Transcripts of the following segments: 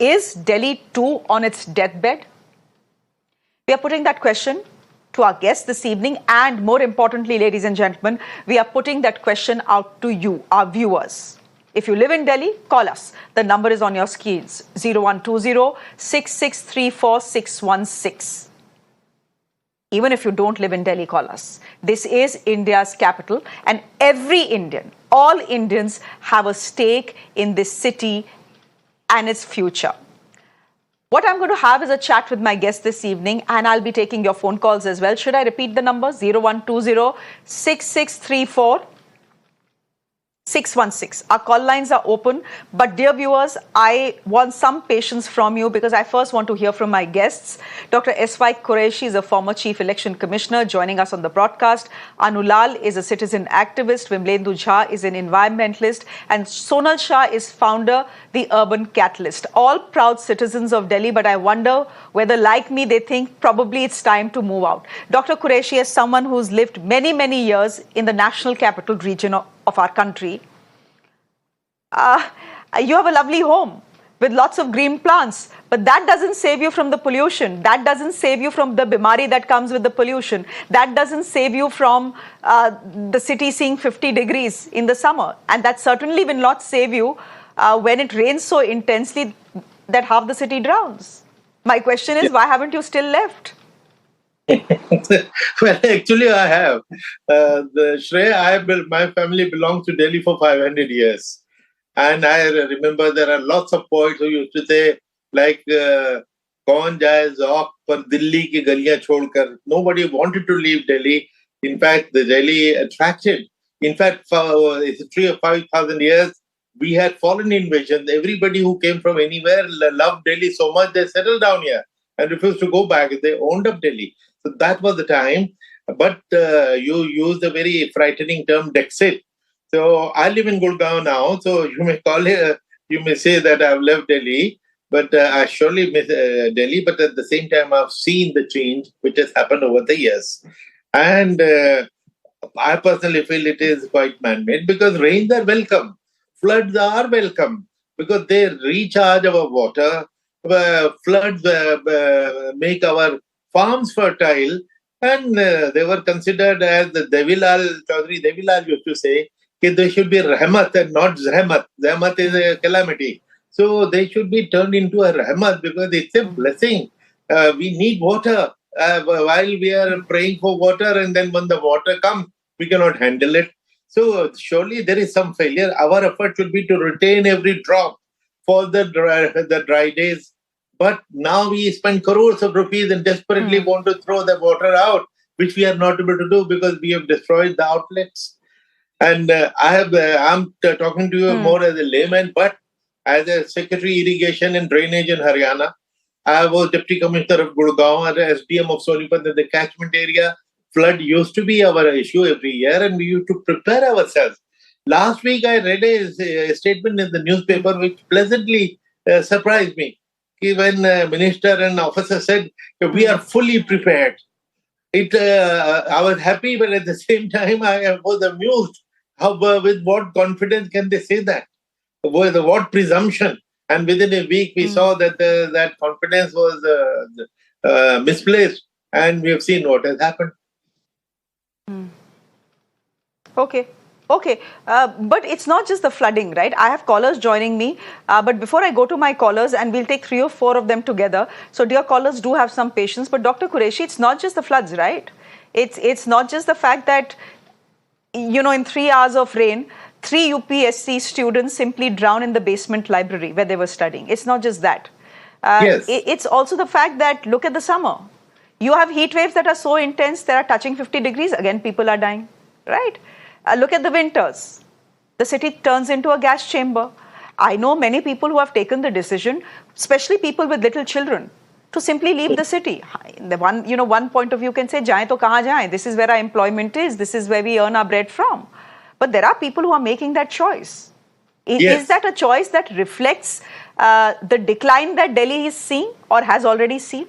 is Delhi too on its deathbed? We are putting that question to our guests this evening, and more importantly, ladies and gentlemen, we are putting that question out to you, our viewers. If you live in Delhi, call us. The number is on your screens, 0120-6634616. Even if you don't live in Delhi, call us. This is India's capital, and every Indian, all Indians have a stake in this city and its future. What I'm going to have is a chat with my guest this evening, and I'll be taking your phone calls as well. Should I repeat the number? 0120-6634-616. Our call lines are open. But dear viewers, I want some patience from you because I first want to hear from my guests. Dr. S.Y. Quraishi is a former Chief Election Commissioner joining us on the broadcast. Anulal is a citizen activist. Vimlendu Jha is an environmentalist. And Sonal Shah is founder, the Urban Catalyst. All proud citizens of Delhi, but I wonder whether, like me, they think probably it's time to move out. Dr. Quraishi, as someone who's lived many, many years in the national capital region of our country, you have a lovely home with lots of green plants, but that doesn't save you from the pollution. That doesn't save you from the bimari that comes with the pollution. That doesn't save you from the city seeing 50 degrees in the summer. And that certainly will not save you when it rains so intensely that half the city drowns. My question is, why haven't you still left? Well, actually, I have. Shreya, my family belongs to Delhi for 500 years. And I remember there are lots of poets who used to say, like, "Kaun jaye zauq par Delhi ki galiyan chhodkar." Nobody wanted to leave Delhi. In fact, the Delhi attracted. In fact, for a history of 5,000 years, we had foreign invasions. Everybody who came from anywhere loved Delhi so much they settled down here and refused to go back. They owned up Delhi. So that was the time. But you used a very frightening term, Dexit. So I live in Gurgaon now. So you may you may say that I've left Delhi, but I surely miss Delhi. But at the same time, I've seen the change which has happened over the years. And I personally feel it is quite man-made because rains are welcome. Floods are welcome because they recharge our water. Floods make our farms fertile, and they were considered, as the Chaudhry Devilal used to say, that they should be rahmat and not zahmat. Zahmat is a calamity. So they should be turned into a rahmat because it's a blessing. We need water while we are praying for water, and then when the water comes, we cannot handle it. So surely there is some failure. Our effort should be to retain every drop for the dry days. But now we spend crores of rupees and desperately want to throw the water out, which we are not able to do because we have destroyed the outlets. And I'm talking to you more as a layman, but as a Secretary Irrigation and Drainage in Haryana, I was Deputy Commissioner of Gurgaon and SDM of Sonipat in the catchment area. Flood used to be our issue every year, and we used to prepare ourselves. Last week, I read a statement in the newspaper which pleasantly surprised me. When minister and officer said, "We are fully prepared." I was happy, but at the same time, I was amused. With what confidence can they say that? With what presumption? And within a week, we saw that that confidence was misplaced, and we have seen what has happened. Okay. But it's not just the flooding, right? I have callers joining me. But before I go to my callers, and we'll take 3 or 4 of them together. So dear callers, do have some patience. But Dr. Quraishi, it's not just the floods, right? It's not just the fact that, in 3 hours of rain, 3 UPSC students simply drown in the basement library where they were studying. It's not just that. Yes. It's also the fact that, look at the summer. You have heat waves that are so intense, that are touching 50 degrees. Again, people are dying, right? Look at the winters. The city turns into a gas chamber. I know many people who have taken the decision, especially people with little children, to simply leave the city. One point of view can say, "Jaye to kahan jaye? This is where our employment is. This is where we earn our bread from." But there are people who are making that choice. Is that a choice that reflects the decline that Delhi is seeing or has already seen?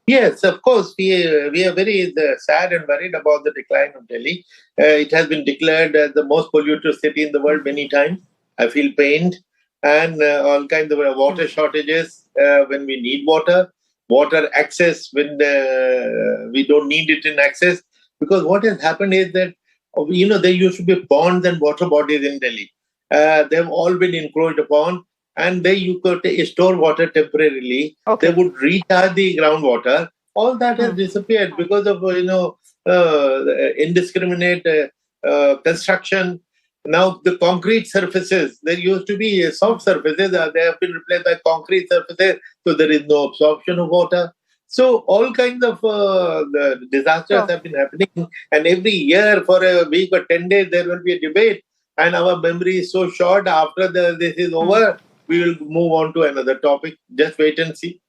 Yes, of course. We are very sad and worried about the decline of Delhi. It has been declared as the most polluted city in the world many times. I feel pained. and all kinds of water shortages when we need water, water access when we don't need it in access. Because what has happened is that, there used to be ponds and water bodies in Delhi. They've all been encroached upon, and there you could store water temporarily. Okay. They would recharge the groundwater. All that has disappeared because of indiscriminate construction. Now the concrete surfaces, there used to be soft surfaces, they have been replaced by concrete surfaces, so there is no absorption of water. So all kinds of the disasters have been happening, and every year for a week or 10 days there will be a debate, and our memory is so short. After this is over, we will move on to another topic. Just wait and see.